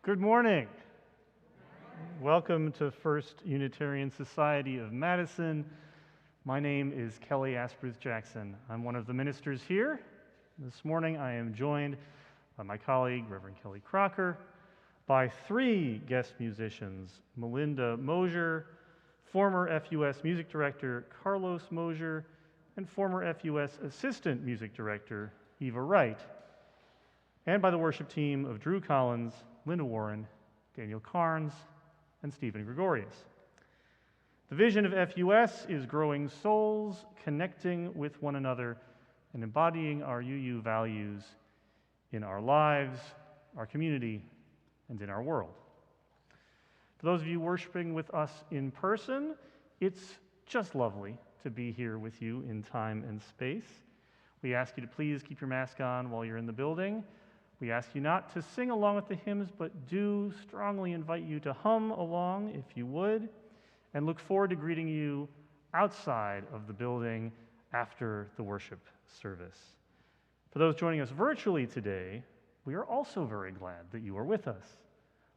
Good morning. Welcome to First Unitarian Society of Madison. My name is Kelly Asprooth-Jackson. I'm one of the ministers here. This morning I am joined by my colleague, Reverend Kelly Crocker, by three guest musicians, Melinda Mosier, former FUS Music Director Carlos Mosier, and former FUS Assistant Music Director Eva Wright, and by the worship team of Drew Collins, Linda Warren, Daniel Carnes, and Stephen Gregorius. The vision of FUS is growing souls, connecting with one another, and embodying our UU values in our lives, our community, and in our world. For those of you worshiping with us in person, it's just lovely to be here with you in time and space. We ask you to please keep your mask on while you're in the building. We ask you not to sing along with the hymns, but do strongly invite you to hum along if you would, and look forward to greeting you outside of the building after the worship service. For those joining us virtually today, we are also very glad that you are with us.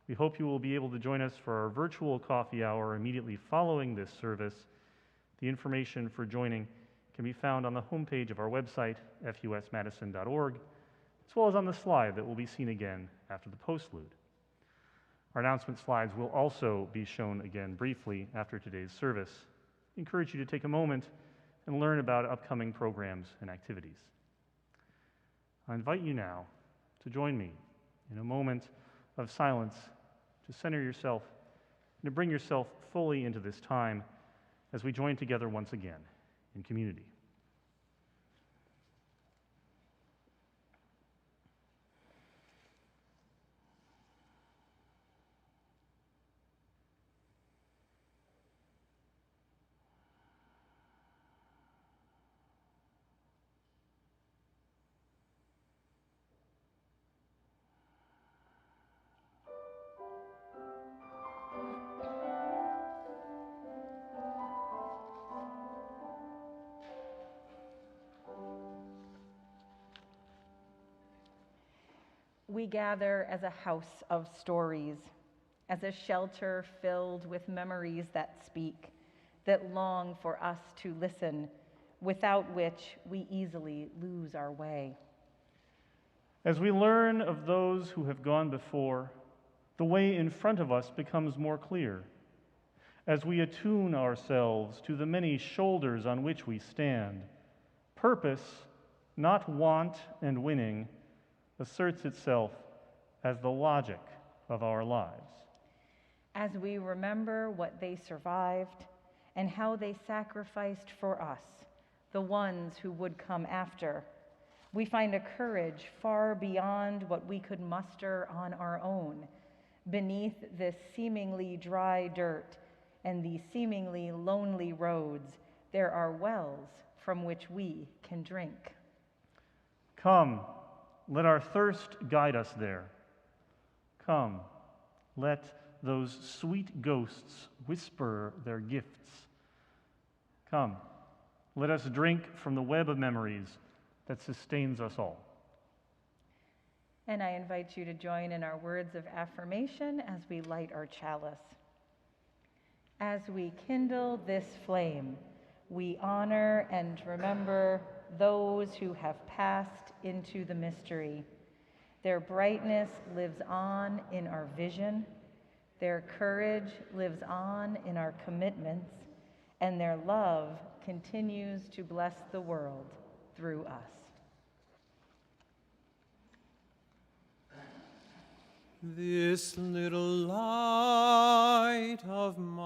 We hope you will be able to join us for our virtual coffee hour immediately following this service. The information for joining can be found on the homepage of our website, fusmadison.org, as well as on the slide that will be seen again after the postlude. Our announcement slides will also be shown again briefly after today's service. I encourage you to take a moment and learn about upcoming programs and activities. I invite you now to join me in a moment of silence to center yourself and to bring yourself fully into this time as we join together once again in community. We gather as a house of stories, as a shelter filled with memories that speak, that long for us to listen, without which we easily lose our way. As we learn of those who have gone before, the way in front of us becomes more clear. As we attune ourselves to the many shoulders on which we stand, purpose, not want and winning, asserts itself as the logic of our lives. As we remember what they survived and how they sacrificed for us, the ones who would come after, we find a courage far beyond what we could muster on our own. Beneath this seemingly dry dirt and these seemingly lonely roads, there are wells from which we can drink. Come, let our thirst guide us there. Come, let those sweet ghosts whisper their gifts. Come, let us drink from the web of memories that sustains us all. And I invite you to join in our words of affirmation as we light our chalice. As we kindle this flame, we honor and remember those who have passed into the mystery. Their brightness lives on in our vision, their courage lives on in our commitments, and their love continues to bless the world through us. This little light of mine,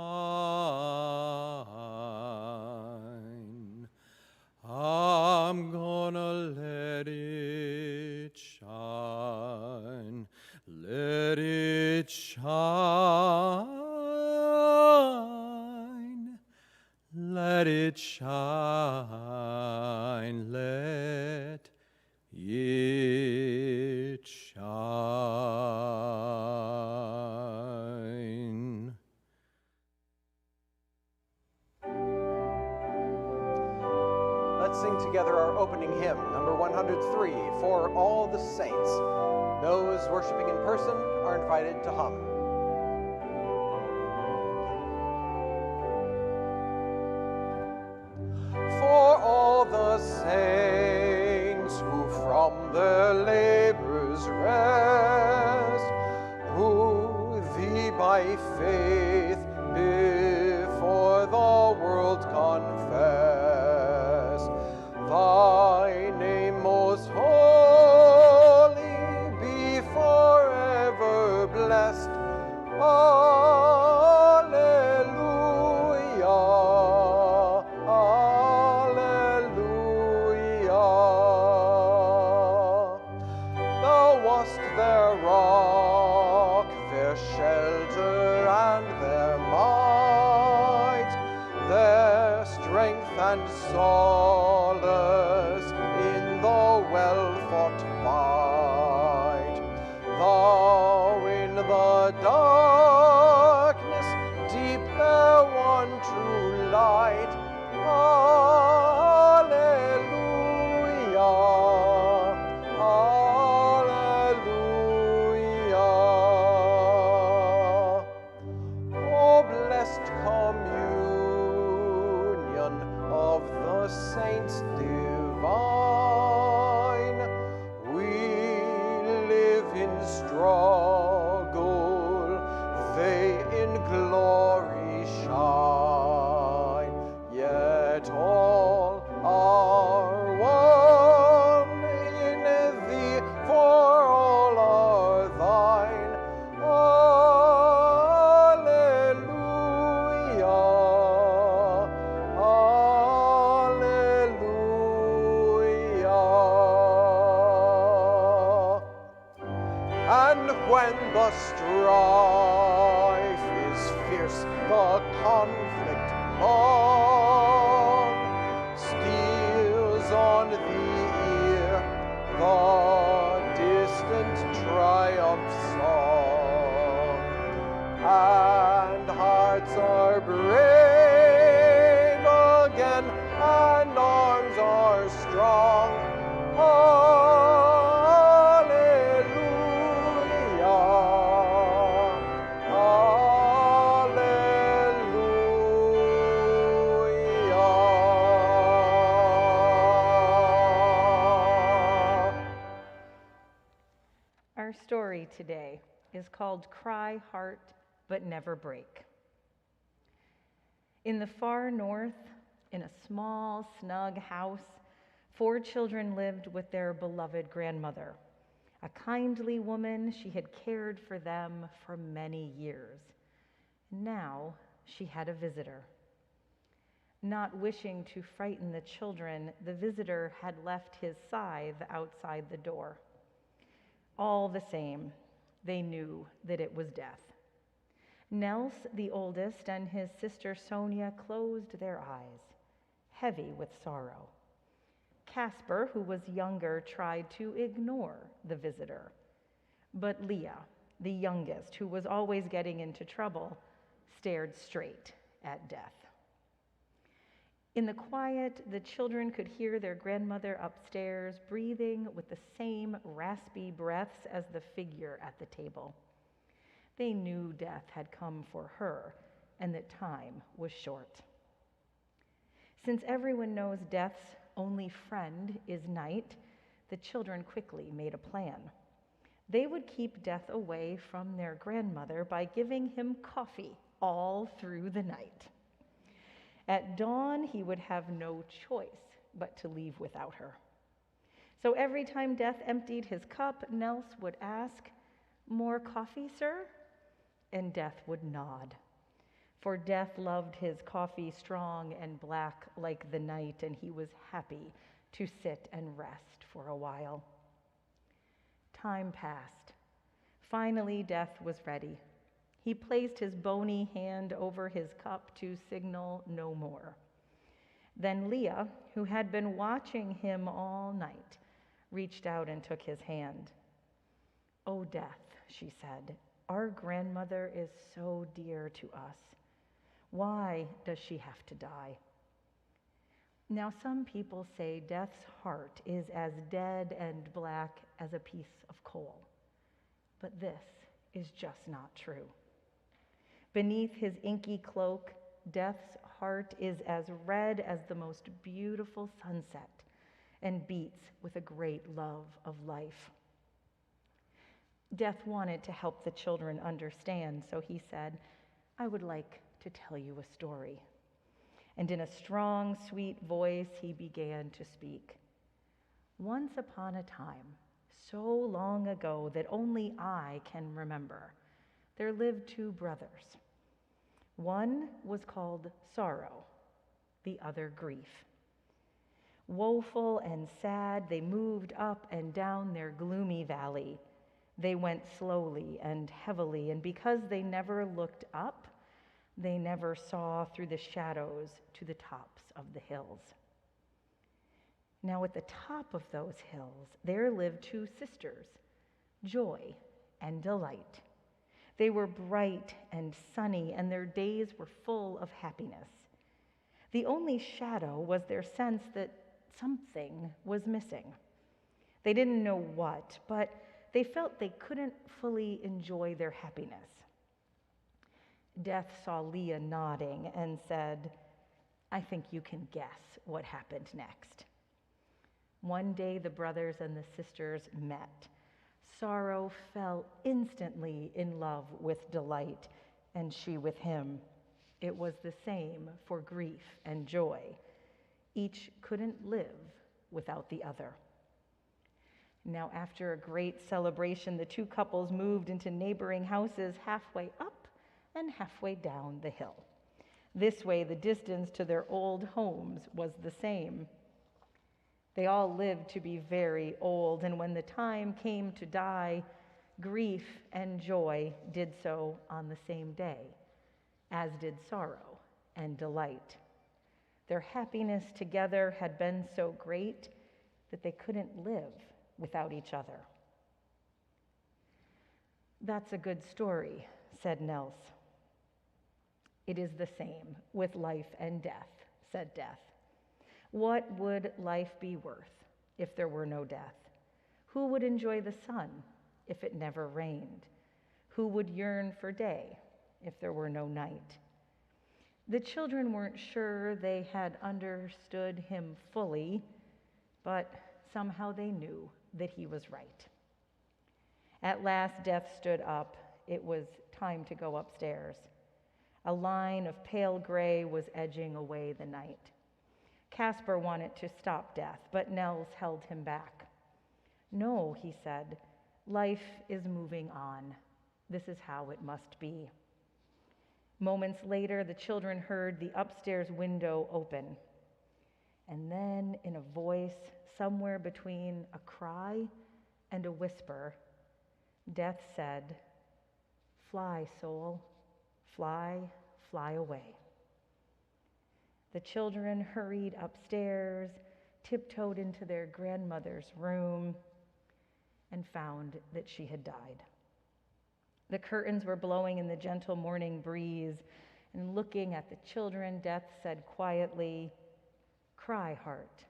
I'm gonna let it shine, let it shine, let it shine, let it shine. Let's sing together our opening hymn, number 103, For All the Saints. Those worshiping in person are are invited to hum. For all the saints who from their labors rest, who thee by faith before the world confess, thy name most holy be forever blessed. Alleluia, alleluia. Thou wast their rock, their shelter and their might, their strength and solace in the well-fought fight. Thou in the darkness deep their one true light. Alleluia, alleluia. O blessed communion of the saints divine, we live in struggle, they in glory shine, yet all are one in thee, for all are thine. Alleluia, alleluia. And when the strife is fierce, the conflict long, steals on the ear the distant triumph song, and hearts are brave again, and arms are strong. Our story today is called Cry Heart But Never Break. In the far north, in a small, snug house, 4 children lived with their beloved grandmother, a kindly woman. She had cared for them for many years. Now she had a visitor. Not wishing to frighten the children, the visitor had left his scythe outside the door. All the same, they knew that it was death. Nels, the oldest, and his sister Sonia closed their eyes, heavy with sorrow. Casper, who was younger, tried to ignore the visitor. But Leah, the youngest, who was always getting into trouble, stared straight at death. In the quiet, the children could hear their grandmother upstairs breathing with the same raspy breaths as the figure at the table. They knew death had come for her and that time was short. Since everyone knows death's only friend is night, the children quickly made a plan. They would keep death away from their grandmother by giving him coffee all through the night. At dawn, he would have no choice but to leave without her. So every time Death emptied his cup, Nels would ask, "More coffee, sir?" And Death would nod. For Death loved his coffee strong and black like the night, and he was happy to sit and rest for a while. Time passed. Finally, Death was ready. He placed his bony hand over his cup to signal no more. Then Leah, who had been watching him all night, reached out and took his hand. "Oh, Death," she said, "our grandmother is so dear to us. Why does she have to die?" Now, some people say Death's heart is as dead and black as a piece of coal. But this is just not true. Beneath his inky cloak, Death's heart is as red as the most beautiful sunset and beats with a great love of life. Death wanted to help the children understand, so he said, "I would like to tell you a story." And in a strong, sweet voice, he began to speak. "Once upon a time, so long ago that only I can remember, there lived two brothers. One was called Sorrow, the other Grief. Woeful and sad, they moved up and down their gloomy valley. They went slowly and heavily, and because they never looked up, they never saw through the shadows to the tops of the hills. Now at the top of those hills, there lived two sisters, Joy and Delight. They were bright and sunny, and their days were full of happiness. The only shadow was their sense that something was missing. They didn't know what, but they felt they couldn't fully enjoy their happiness. Death saw Leah nodding and said, "I think you can guess what happened next." One day the brothers and the sisters met. Sorrow fell instantly in love with Delight, and she with him. It was the same for Grief and Joy. Each couldn't live without the other. Now, after a great celebration, the two couples moved into neighboring houses halfway up and halfway down the hill. This way, the distance to their old homes was the same. They all lived to be very old, and when the time came to die, Grief and Joy did so on the same day, as did Sorrow and Delight. Their happiness together had been so great that they couldn't live without each other. "That's a good story," said Nels. "It is the same with life and death," said Death. "What would life be worth if there were no death? Who would enjoy the sun if it never rained? Who would yearn for day if there were no night?" The children weren't sure they had understood him fully, but somehow they knew that he was right. At last, Death stood up. It was time to go upstairs. A line of pale gray was edging away the night. Casper wanted to stop Death, but Nels held him back. "No," he said, "life is moving on. This is how it must be." Moments later, the children heard the upstairs window open. And then, in a voice somewhere between a cry and a whisper, Death said, "Fly, soul, fly, fly away." The children hurried upstairs, tiptoed into their grandmother's room, and found that she had died. The curtains were blowing in the gentle morning breeze, and looking at the children, Death said quietly, "Cry, heart,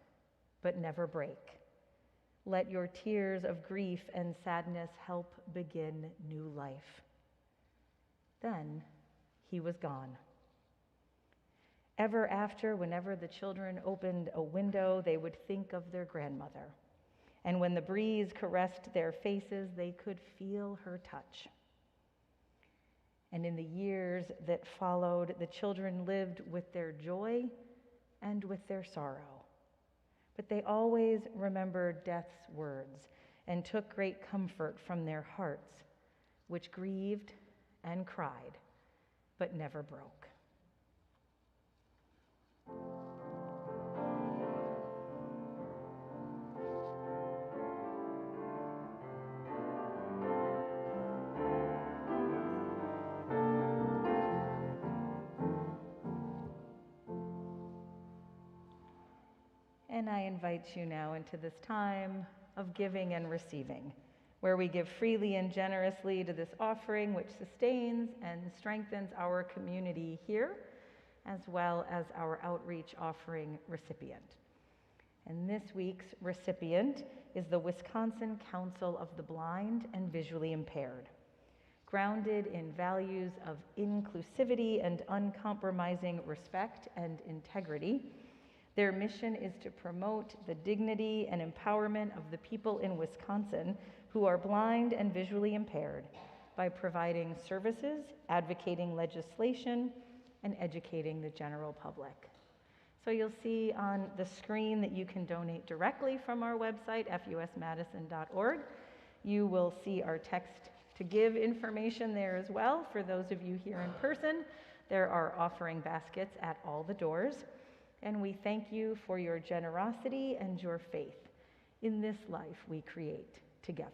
but never break. Let your tears of grief and sadness help begin new life." Then he was gone. Ever after, whenever the children opened a window, they would think of their grandmother. And when the breeze caressed their faces, they could feel her touch. And in the years that followed, the children lived with their joy and with their sorrow. But they always remembered Death's words and took great comfort from their hearts, which grieved and cried, but never broke. And I invite you now into this time of giving and receiving, where we give freely and generously to this offering which sustains and strengthens our community here, as well as our outreach offering recipient. And this week's recipient is the Wisconsin Council of the Blind and Visually Impaired. grounded in values of inclusivity and uncompromising respect and integrity. Their mission is to promote the dignity and empowerment of the people in Wisconsin who are blind and visually impaired by providing services, advocating legislation, and educating the general public. So you'll see on the screen that you can donate directly from our website, fusmadison.org. You will see our text to give information there as well. For those of you here in person, there are offering baskets at all the doors. And we thank you for your generosity and your faith in this life we create together.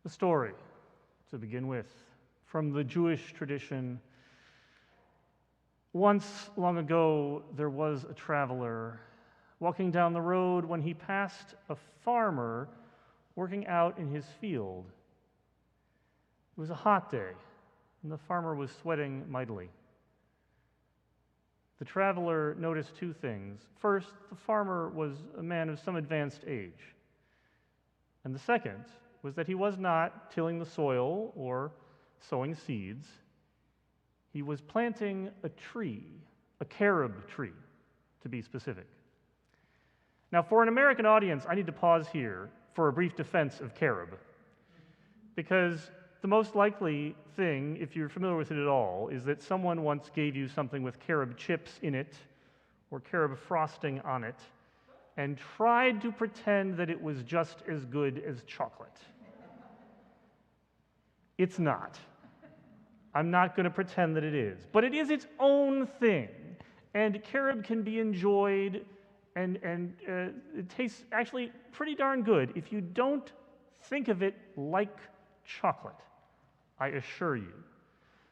The story, to begin with, from the Jewish tradition. Once, long ago, there was a traveler walking down the road when he passed a farmer working out in his field. It was a hot day, and the farmer was sweating mightily. The traveler noticed two things. First, the farmer was a man of some advanced age. And the second was that he was not tilling the soil or sowing seeds. He was planting a tree, a carob tree, to be specific. Now, for an American audience, I need to pause here for a brief defense of carob, because the most likely thing, if you're familiar with it at all, is that someone once gave you something with carob chips in it or carob frosting on it and tried to pretend that it was just as good as chocolate. It's not. I'm not going to pretend that it is. But it is its own thing. And carob can be enjoyed, and it tastes actually pretty darn good if you don't think of it like chocolate, I assure you.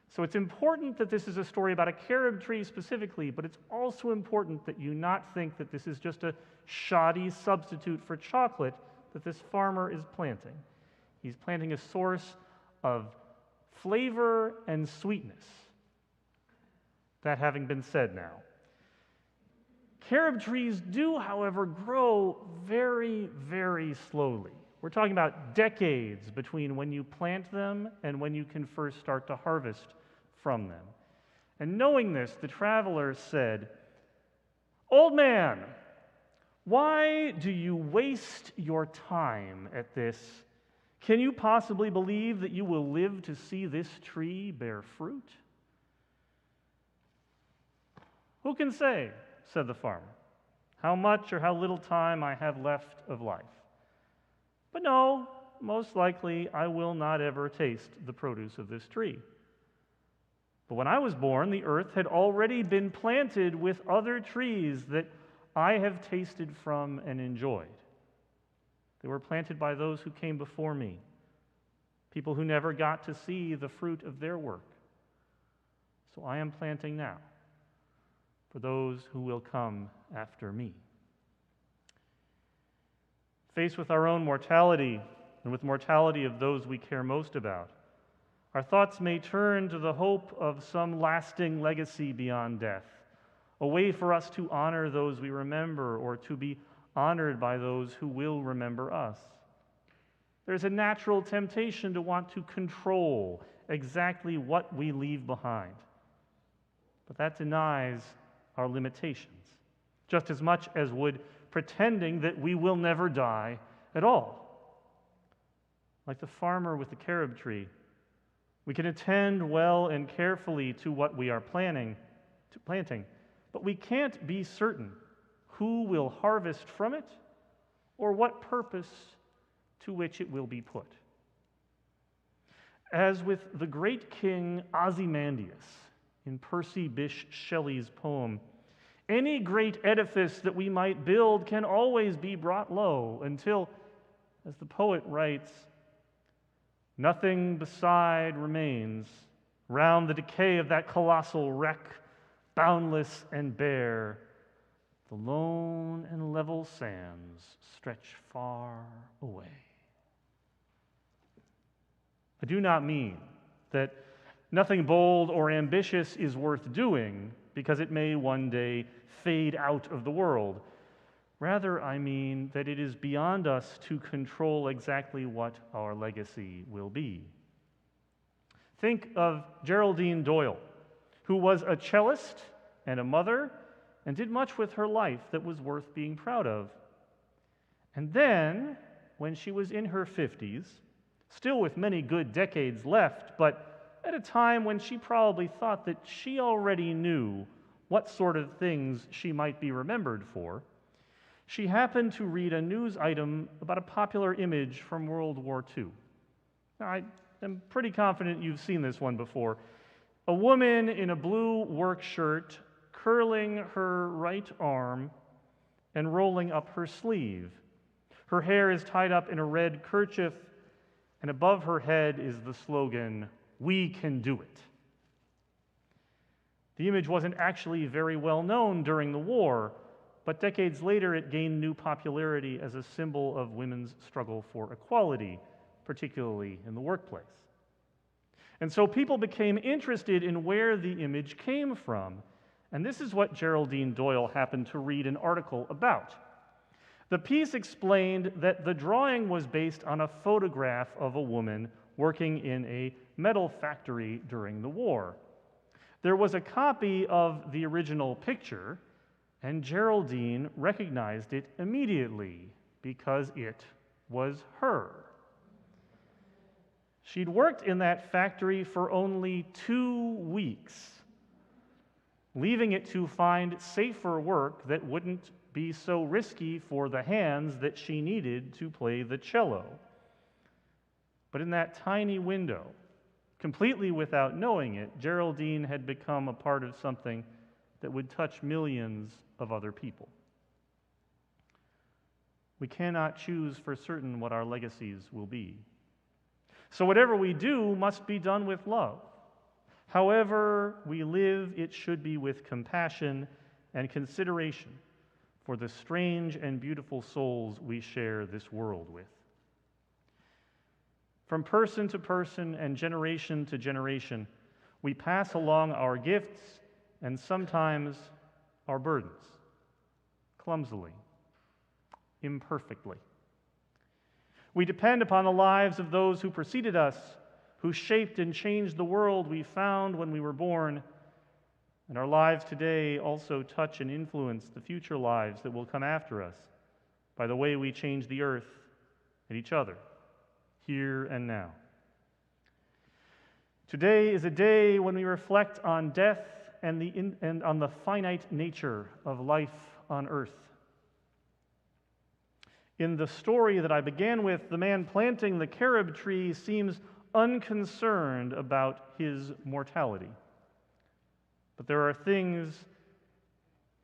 So it's important that this is a story about a carob tree specifically, but it's also important that you not think that this is just a shoddy substitute for chocolate that this farmer is planting. He's planting a source of flavor and sweetness. That having been said now, carob trees do, however, grow very, very slowly. We're talking about decades between when you plant them and when you can first start to harvest from them. And knowing this, the traveler said, "Old man, why do you waste your time at this? Can you possibly believe that you will live to see this tree bear fruit?" "Who can say," said the farmer, "how much or how little time I have left of life? But no, most likely I will not ever taste the produce of this tree. But when I was born, the earth had already been planted with other trees that I have tasted from and enjoyed. They were planted by those who came before me, people who never got to see the fruit of their work. So I am planting now for those who will come after me." Faced with our own mortality and with mortality of those we care most about, our thoughts may turn to the hope of some lasting legacy beyond death, a way for us to honor those we remember or to be honored by those who will remember us. There's a natural temptation to want to control exactly what we leave behind, but that denies our limitations, just as much as would pretending that we will never die at all. Like the farmer with the carob tree, we can attend well and carefully to what we are planting, but we can't be certain who will harvest from it or what purpose to which it will be put. As with the great king Ozymandias in Percy Bysshe Shelley's poem, any great edifice that we might build can always be brought low until, as the poet writes, nothing beside remains round the decay of that colossal wreck, boundless and bare. The lone and level sands stretch far away. I do not mean that nothing bold or ambitious is worth doing because it may one day fade out of the world. Rather, I mean that it is beyond us to control exactly what our legacy will be. Think of Geraldine Doyle, who was a cellist and a mother and did much with her life that was worth being proud of. And then, when she was in her 50s, still with many good decades left, but at a time when she probably thought that she already knew what sort of things she might be remembered for, she happened to read a news item about a popular image from World War II. Now, I am pretty confident you've seen this one before. A woman in a blue work shirt curling her right arm and rolling up her sleeve. Her hair is tied up in a red kerchief, and above her head is the slogan, "We can do it." The image wasn't actually very well known during the war, but decades later it gained new popularity as a symbol of women's struggle for equality, particularly in the workplace. And so people became interested in where the image came from, and this is what Geraldine Doyle happened to read an article about. The piece explained that the drawing was based on a photograph of a woman working in a metal factory during the war. There was a copy of the original picture, and Geraldine recognized it immediately because it was her. She'd worked in that factory for only 2 weeks, leaving it to find safer work that wouldn't be so risky for the hands that she needed to play the cello. But in that tiny window, Completely without knowing it, Geraldine had become a part of something that would touch millions of other people. We cannot choose for certain what our legacies will be. So whatever we do must be done with love. However we live, it should be with compassion and consideration for the strange and beautiful souls we share this world with. From person to person and generation to generation, we pass along our gifts and sometimes our burdens, clumsily, imperfectly. We depend upon the lives of those who preceded us, who shaped and changed the world we found when we were born, and our lives today also touch and influence the future lives that will come after us by the way we change the earth and each other, here and now. Today is a day when we reflect on death and on the finite nature of life on earth. In the story that I began with, the man planting the carob tree seems unconcerned about his mortality. But there are things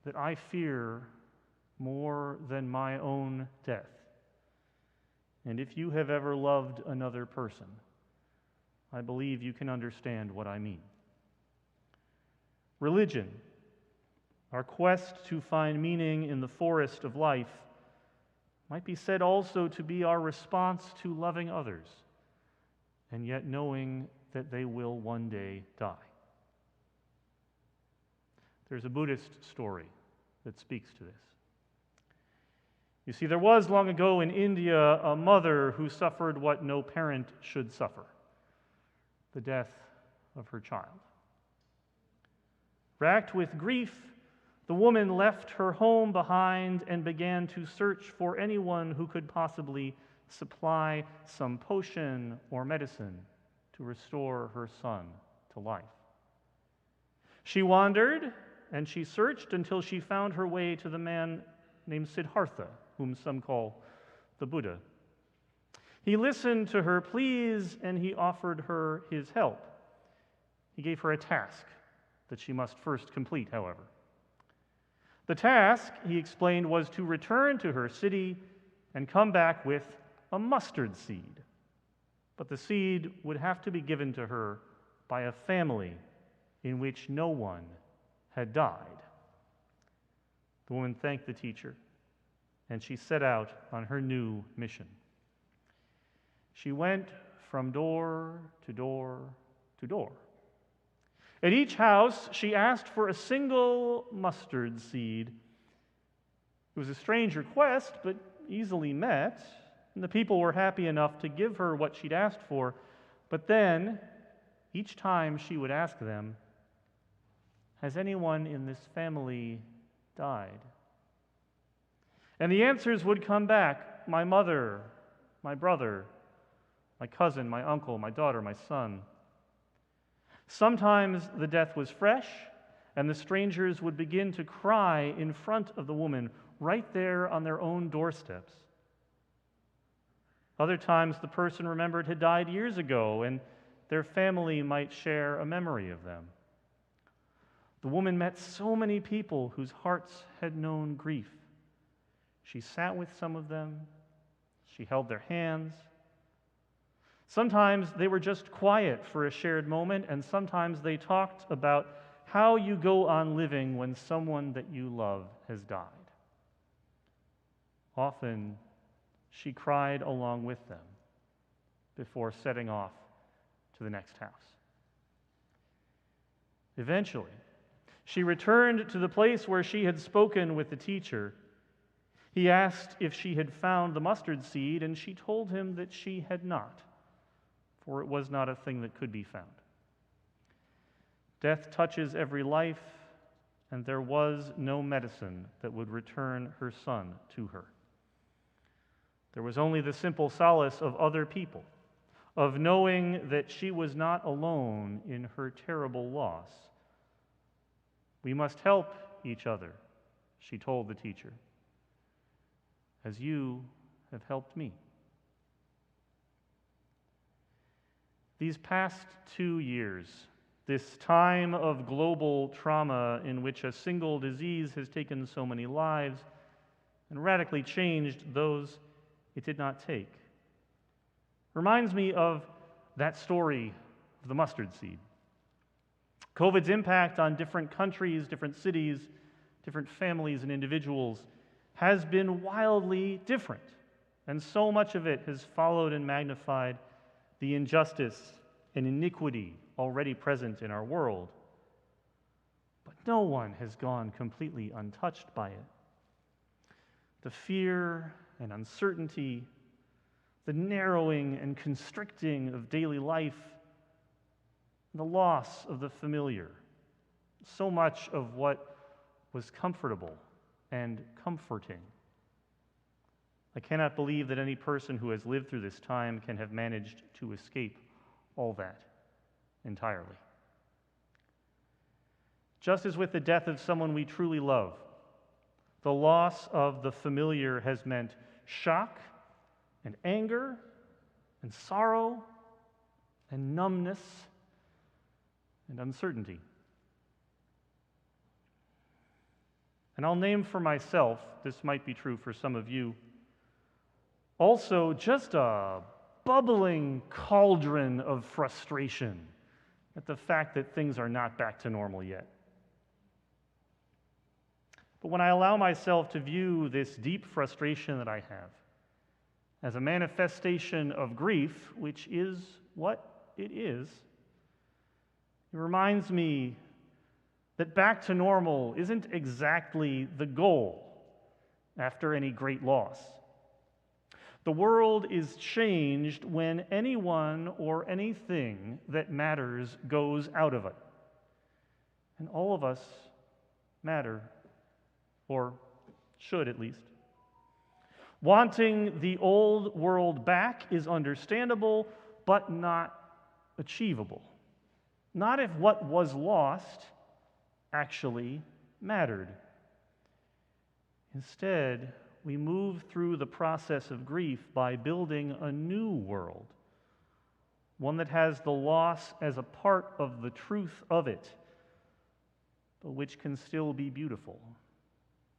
that I fear more than my own death. And if you have ever loved another person, I believe you can understand what I mean. Religion, our quest to find meaning in the forest of life, might be said also to be our response to loving others, and yet knowing that they will one day die. There's a Buddhist story that speaks to this. You see, there was long ago in India a mother who suffered what no parent should suffer, the death of her child. Racked with grief, the woman left her home behind and began to search for anyone who could possibly supply some potion or medicine to restore her son to life. She wandered and she searched until she found her way to the man named Siddhartha, whom some call the Buddha. He listened to her pleas and he offered her his help. He gave her a task that she must first complete, however. The task, he explained, was to return to her city and come back with a mustard seed. But the seed would have to be given to her by a family in which no one had died. The woman thanked the teacher, and she set out on her new mission. She went from door to door to door. At each house, she asked for a single mustard seed. It was a strange request, but easily met, and the people were happy enough to give her what she'd asked for. But then, each time she would ask them, "Has anyone in this family died?" And the answers would come back: "My mother, my brother, my cousin, my uncle, my daughter, my son." Sometimes the death was fresh, and the strangers would begin to cry in front of the woman, right there on their own doorsteps. Other times the person remembered had died years ago, and their family might share a memory of them. The woman met so many people whose hearts had known grief. She sat with some of them. She held their hands. Sometimes they were just quiet for a shared moment, and sometimes they talked about how you go on living when someone that you love has died. Often, she cried along with them before setting off to the next house. Eventually, she returned to the place where she had spoken with the teacher. He asked if she had found the mustard seed, and she told him that she had not, for it was not a thing that could be found. Death touches every life, and there was no medicine that would return her son to her. There was only the simple solace of other people, of knowing that she was not alone in her terrible loss. "We must help each other," she told the teacher, "as you have helped me." These past 2 years, this time of global trauma in which a single disease has taken so many lives and radically changed those it did not take, reminds me of that story of the mustard seed. COVID's impact on different countries, different cities, different families and individuals has been wildly different, and so much of it has followed and magnified the injustice and iniquity already present in our world. But no one has gone completely untouched by it. The fear and uncertainty, the narrowing and constricting of daily life, the loss of the familiar, so much of what was comfortable and comforting. I cannot believe that any person who has lived through this time can have managed to escape all that entirely. Just as with the death of someone we truly love, the loss of the familiar has meant shock and anger and sorrow and numbness and uncertainty. And I'll name for myself, this might be true for some of you, also just a bubbling cauldron of frustration at the fact that things are not back to normal yet. But when I allow myself to view this deep frustration that I have as a manifestation of grief, which is what it is, it reminds me that back to normal isn't exactly the goal after any great loss. The world is changed when anyone or anything that matters goes out of it. And all of us matter, or should at least. Wanting the old world back is understandable, but not achievable. Not if what was lost actually mattered. Instead, we move through the process of grief by building a new world, one that has the loss as a part of the truth of it, but which can still be beautiful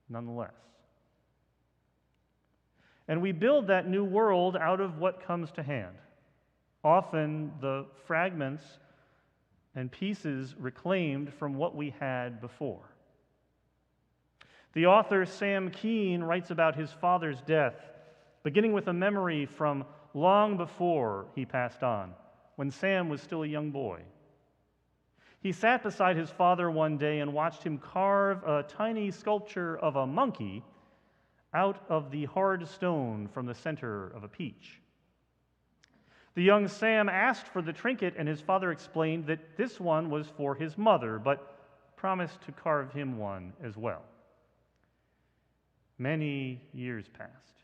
nonetheless. And we build that new world out of what comes to hand, often the fragments and pieces reclaimed from what we had before. The author Sam Keene writes about his father's death, beginning with a memory from long before he passed on, when Sam was still a young boy. He sat beside his father one day and watched him carve a tiny sculpture of a monkey out of the hard stone from the center of a peach. The young Sam asked for the trinket, and his father explained that this one was for his mother, but promised to carve him one as well. Many years passed,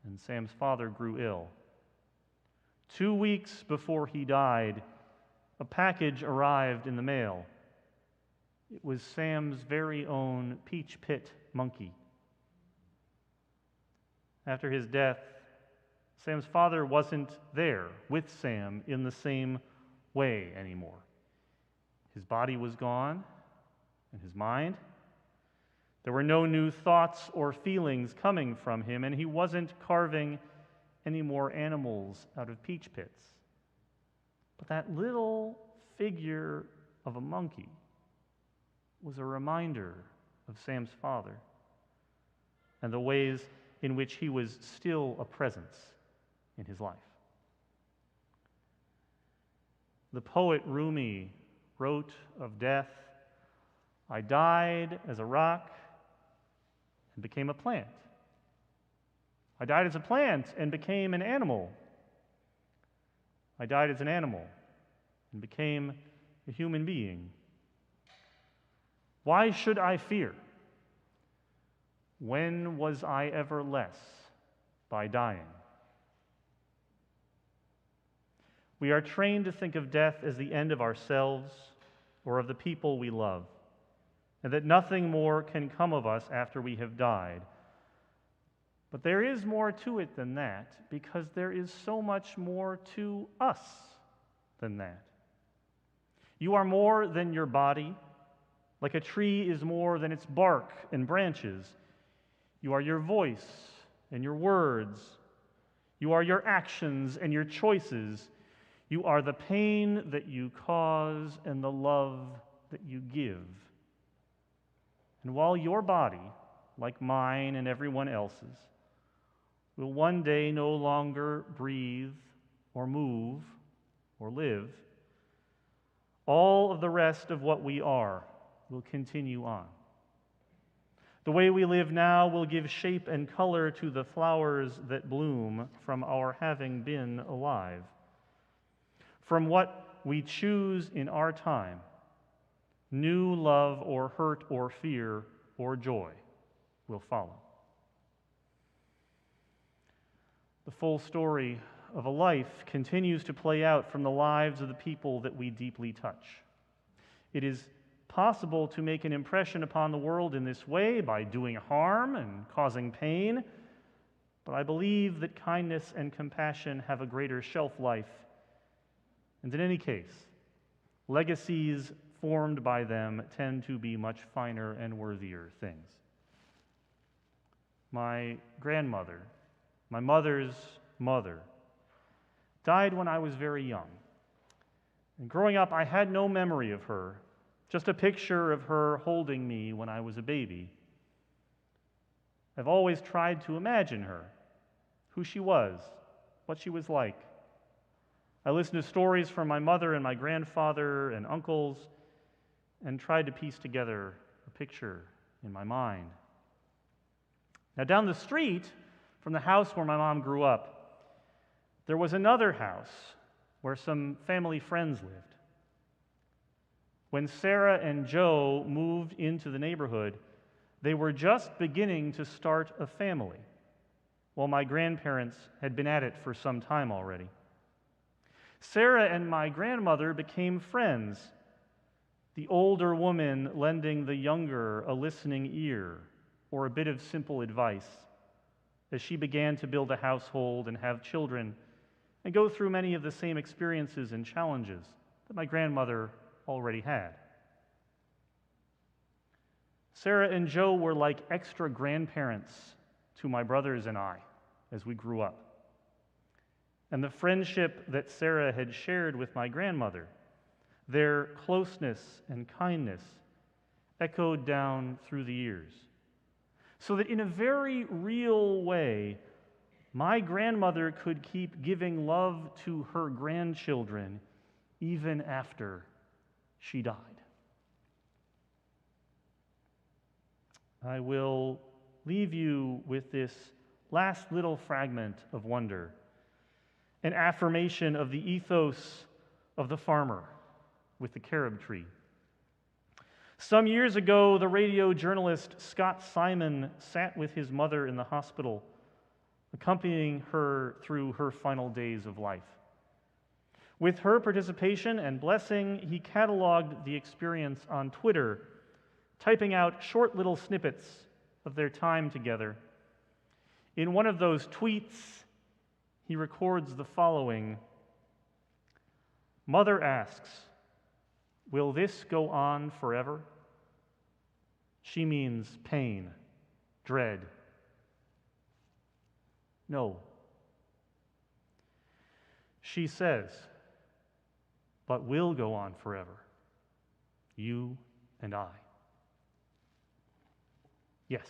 and Sam's father grew ill. 2 weeks before he died, a package arrived in the mail. It was Sam's very own Peach Pit monkey. After his death, Sam's father wasn't there with Sam in the same way anymore. His body was gone, and his mind. There were no new thoughts or feelings coming from him, and he wasn't carving any more animals out of peach pits. But that little figure of a monkey was a reminder of Sam's father and the ways in which he was still a presence in his life. The poet Rumi wrote of death, "I died as a rock and became a plant. I died as a plant and became an animal. I died as an animal and became a human being. Why should I fear? When was I ever less by dying?" We are trained to think of death as the end of ourselves or of the people we love, and that nothing more can come of us after we have died. But there is more to it than that, because there is so much more to us than that. You are more than your body, like a tree is more than its bark and branches. You are your voice and your words. You are your actions and your choices. You are the pain that you cause and the love that you give. And while your body, like mine and everyone else's, will one day no longer breathe or move or live, all of the rest of what we are will continue on. The way we live now will give shape and color to the flowers that bloom from our having been alive. From what we choose in our time, new love or hurt or fear or joy will follow. The full story of a life continues to play out from the lives of the people that we deeply touch. It is possible to make an impression upon the world in this way by doing harm and causing pain, but I believe that kindness and compassion have a greater shelf life, and in any case, legacies formed by them tend to be much finer and worthier things. My grandmother, my mother's mother, died when I was very young. And growing up, I had no memory of her, just a picture of her holding me when I was a baby. I've always tried to imagine her, who she was, what she was like. I listened to stories from my mother and my grandfather and uncles and tried to piece together a picture in my mind. Now, down the street from the house where my mom grew up, there was another house where some family friends lived. When Sarah and Joe moved into the neighborhood, they were just beginning to start a family, while my grandparents had been at it for some time already. Sarah and my grandmother became friends, the older woman lending the younger a listening ear or a bit of simple advice as she began to build a household and have children and go through many of the same experiences and challenges that my grandmother already had. Sarah and Joe were like extra grandparents to my brothers and I as we grew up. And the friendship that Sarah had shared with my grandmother, their closeness and kindness, echoed down through the years. So that in a very real way, my grandmother could keep giving love to her grandchildren even after she died. I will leave you with this last little fragment of wonder, an affirmation of the ethos of the farmer with the carob tree. Some years ago, the radio journalist Scott Simon sat with his mother in the hospital, accompanying her through her final days of life. With her participation and blessing, he cataloged the experience on Twitter, typing out short little snippets of their time together. In one of those tweets, he records the following: "Mother asks, 'Will this go on forever?' She means pain, dread. No. She says, 'But will go on forever, you and I.'" Yes.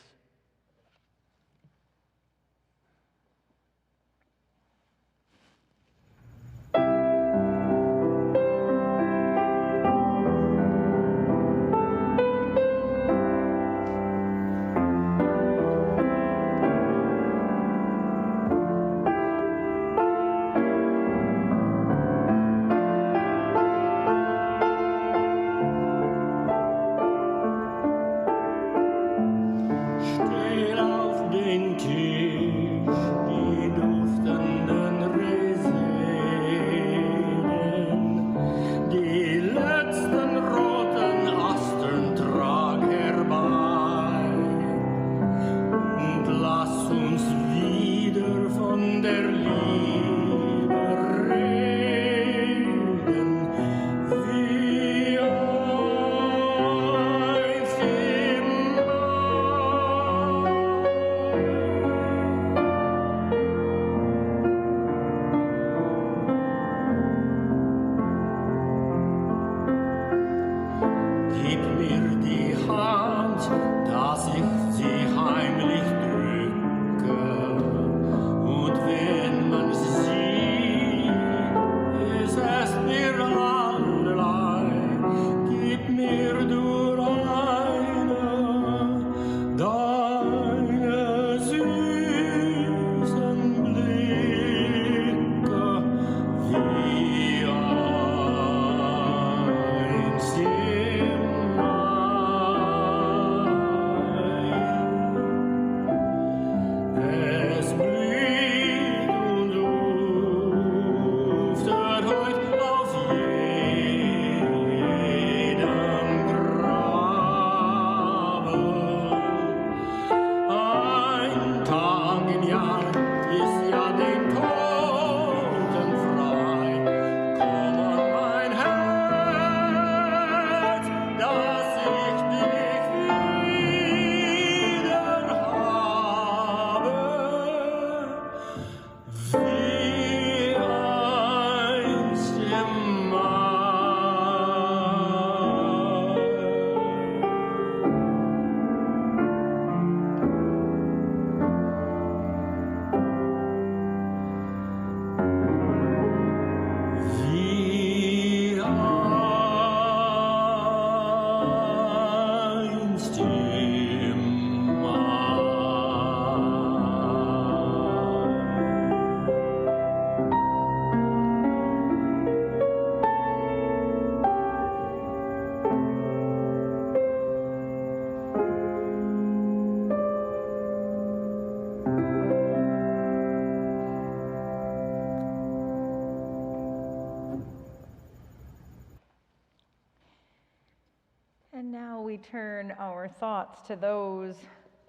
And now we turn our thoughts to those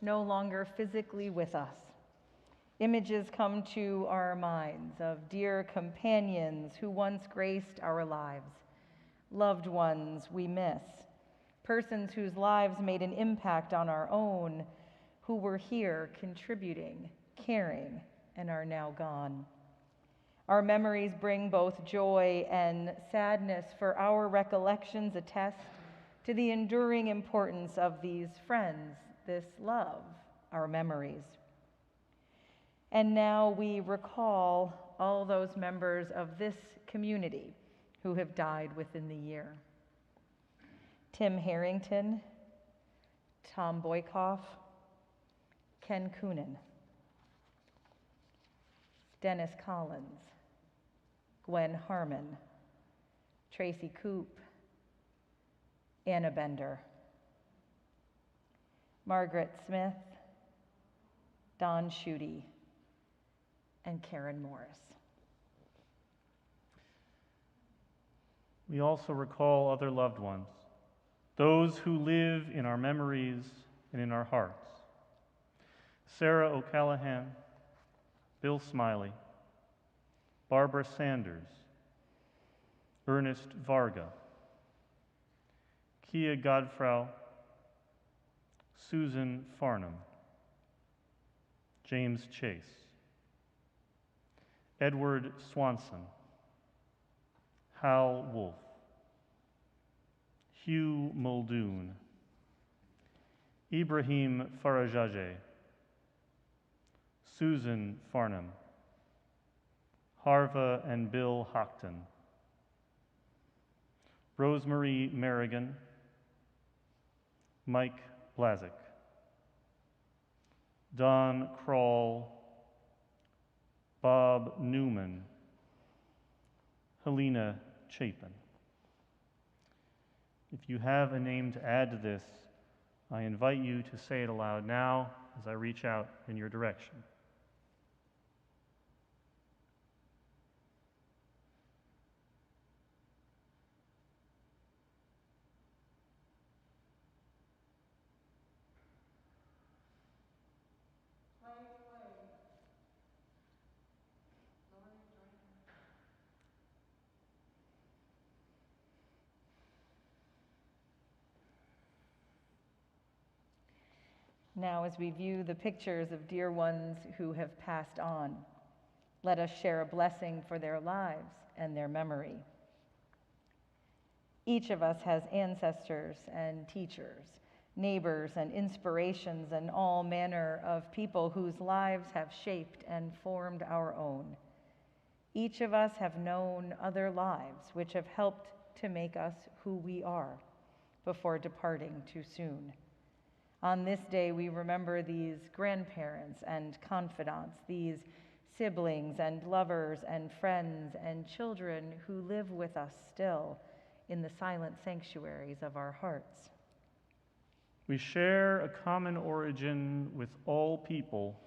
no longer physically with us. Images come to our minds of dear companions who once graced our lives, loved ones we miss, persons whose lives made an impact on our own, who were here contributing, caring, and are now gone. Our memories bring both joy and sadness, for our recollections attest to the enduring importance of these friends, this love, our memories. And now we recall all those members of this community who have died within the year. Tim Harrington, Tom Boykoff, Ken Coonan, Dennis Collins, Gwen Harmon, Tracy Coop, Anna Bender, Margaret Smith, Don Schutte, and Karen Morris. We also recall other loved ones, those who live in our memories and in our hearts. Sarah O'Callahan, Bill Smiley, Barbara Sanders, Ernest Varga, Kia Godfrau, Susan Farnham, James Chase, Edward Swanson, Hal Wolf, Hugh Muldoon, Ibrahim Farajajeh, Susan Farnham, Harva and Bill Hockton, Rosemary Merrigan, Mike Blazik, Don Kroll, Bob Newman, Helena Chapin. If you have a name to add to this, I invite you to say it aloud now as I reach out in your direction. Now, as we view the pictures of dear ones who have passed on, let us share a blessing for their lives and their memory. Each of us has ancestors and teachers, neighbors and inspirations, and all manner of people whose lives have shaped and formed our own. Each of us have known other lives which have helped to make us who we are before departing too soon. On this day, we remember these grandparents and confidants, these siblings and lovers and friends and children who live with us still in the silent sanctuaries of our hearts. We share a common origin with all people,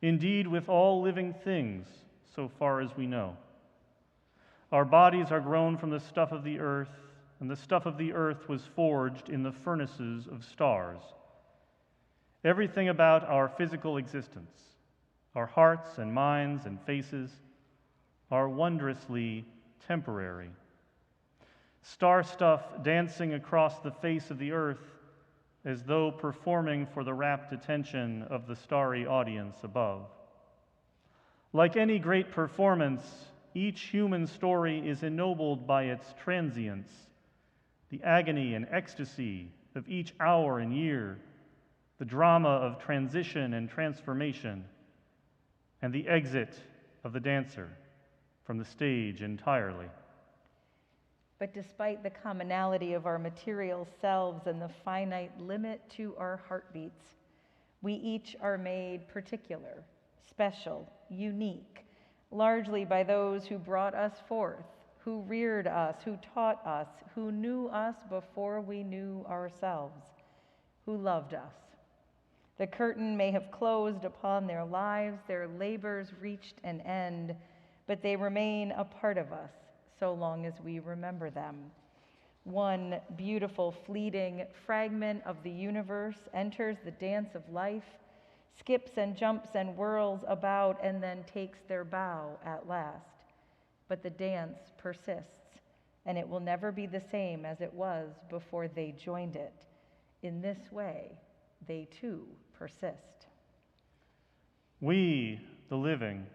indeed with all living things, so far as we know. Our bodies are grown from the stuff of the earth, and the stuff of the earth was forged in the furnaces of stars. Everything about our physical existence, our hearts and minds and faces, are wondrously temporary. Star stuff dancing across the face of the earth as though performing for the rapt attention of the starry audience above. Like any great performance, each human story is ennobled by its transience, the agony and ecstasy of each hour and year, the drama of transition and transformation, and the exit of the dancer from the stage entirely. But despite the commonality of our material selves and the finite limit to our heartbeats, we each are made particular, special, unique, largely by those who brought us forth, who reared us, who taught us, who knew us before we knew ourselves, who loved us. The curtain may have closed upon their lives, their labors reached an end, but they remain a part of us so long as we remember them. One beautiful, fleeting fragment of the universe enters the dance of life, skips and jumps and whirls about, and then takes their bow at last. But the dance persists, and it will never be the same as it was before they joined it. In this way, they too persist. We, the living,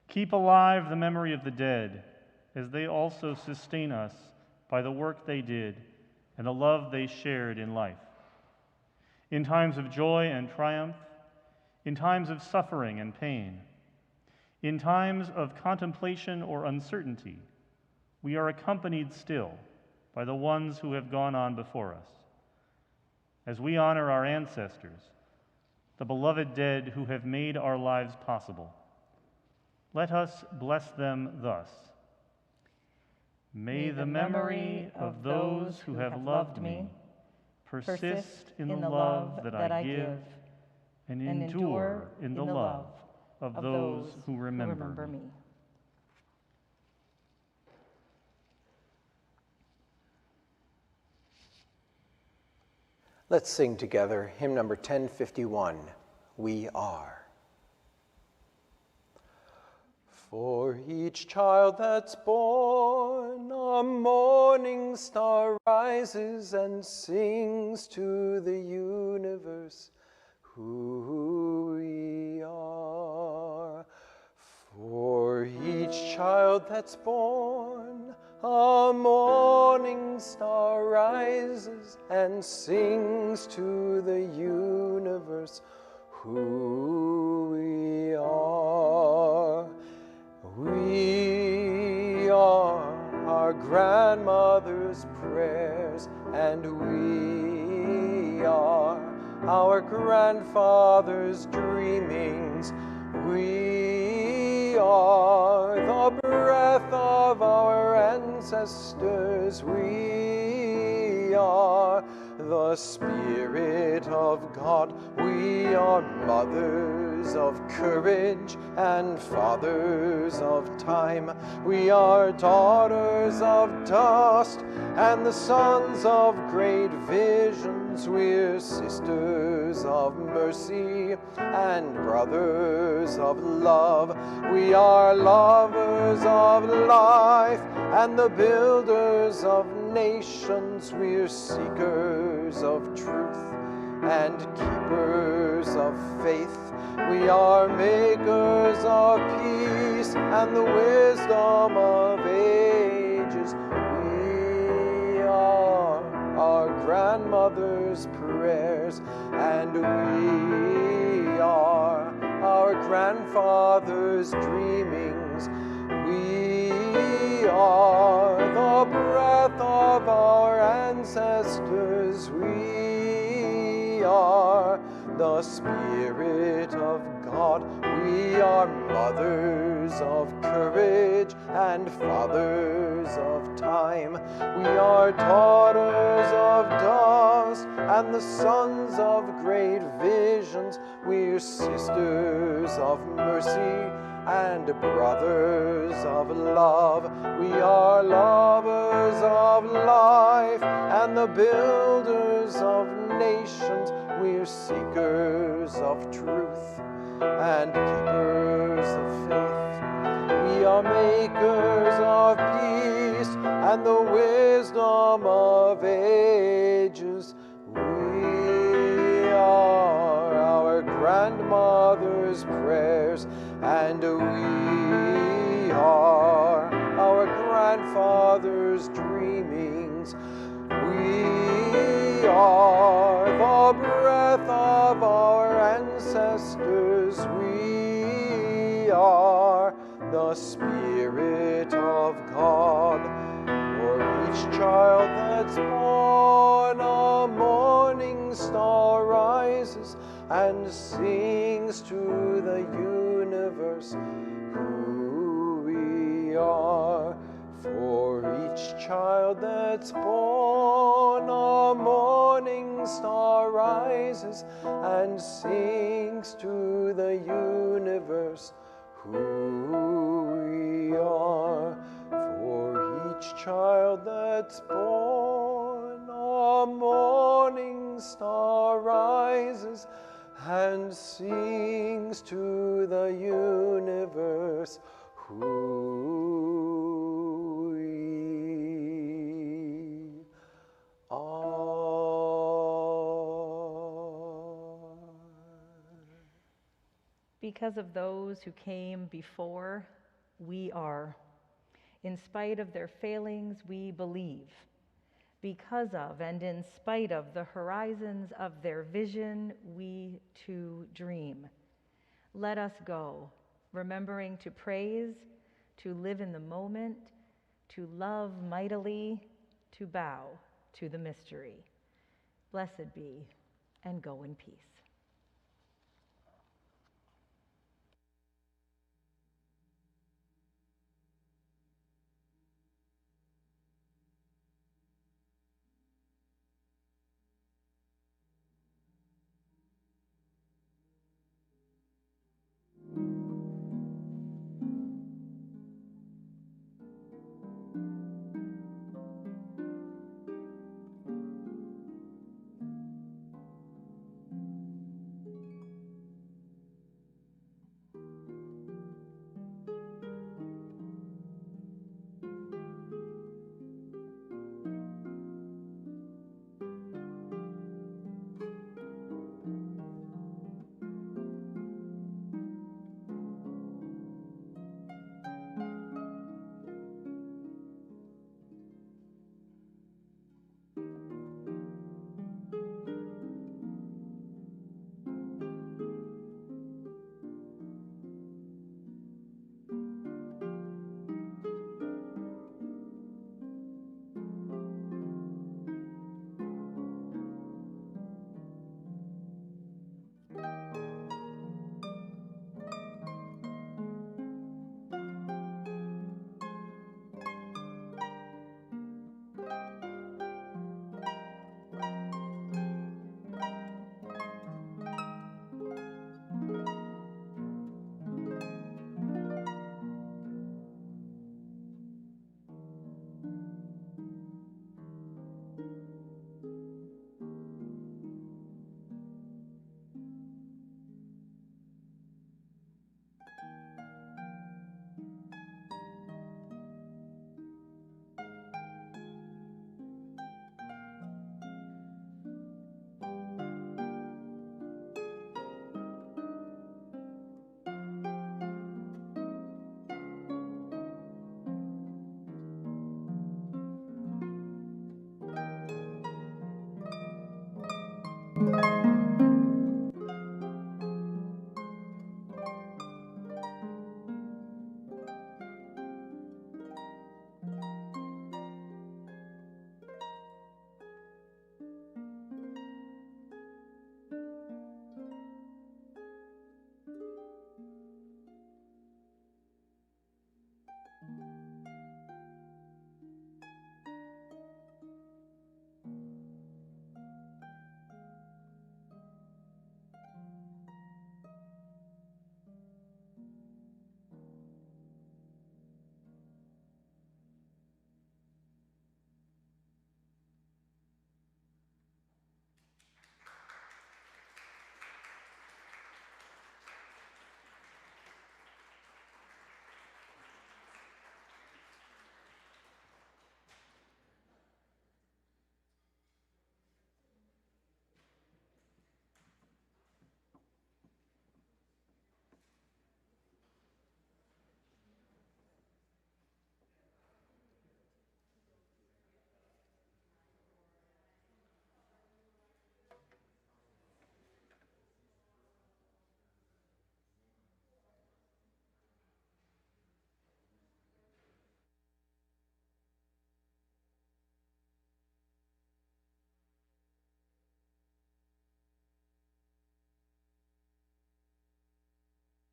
keep alive the memory of the dead, as they also sustain us by the work they did and the love they shared in life. In times of joy and triumph, in times of suffering and pain, in times of contemplation or uncertainty, we are accompanied still by the ones who have gone on before us. As we honor our ancestors, the beloved dead who have made our lives possible, let us bless them thus. May the memory of those who have loved me persist in the love that I give and endure in the love of those who remember me. Let's sing together hymn number 1051, We Are. For each child that's born, a morning star rises and sings to the universe who we are. For each child that's born, a morning star rises and sings to the universe who we are. We are our grandmother's prayers, and we are our grandfather's dreamings. We are the breath of our ancestors. We are the Spirit of God. We are mothers of courage and fathers of time. We are daughters of dust and the sons of great visions. We're sisters of mercy and brothers of love. We are lovers of life and the builders of nations. We're seekers of truth and keepers of faith. We are makers of peace and the wisdom of ages. We grandmother's prayers, and we are our grandfather's dreamings. We are the breath of our ancestors. We are the Spirit of God. We are mothers of courage and fathers of time. We are daughters of dust and the sons of great visions. We're sisters of mercy and brothers of love. We are lovers of life and the builders of nations. We're seekers of truth and keepers of faith. We are makers of peace and the wisdom of ages. We are our grandmother's prayers, and we are our grandfather's dreamings. We are the breath of our ancestors. We are the Spirit of God. For each child that's born, a morning star rises and sings to the universe who we are. For each child that's born, a morning star rises and sings to the universe who we are. For each child that's born, a morning star rises and sings to the universe who we are. Because of those who came before, we are. In spite of their failings, we believe. Because of and in spite of the horizons of their vision, we too dream. Let us go, remembering to praise, to live in the moment, to love mightily, to bow to the mystery. Blessed be, and go in peace. Amen.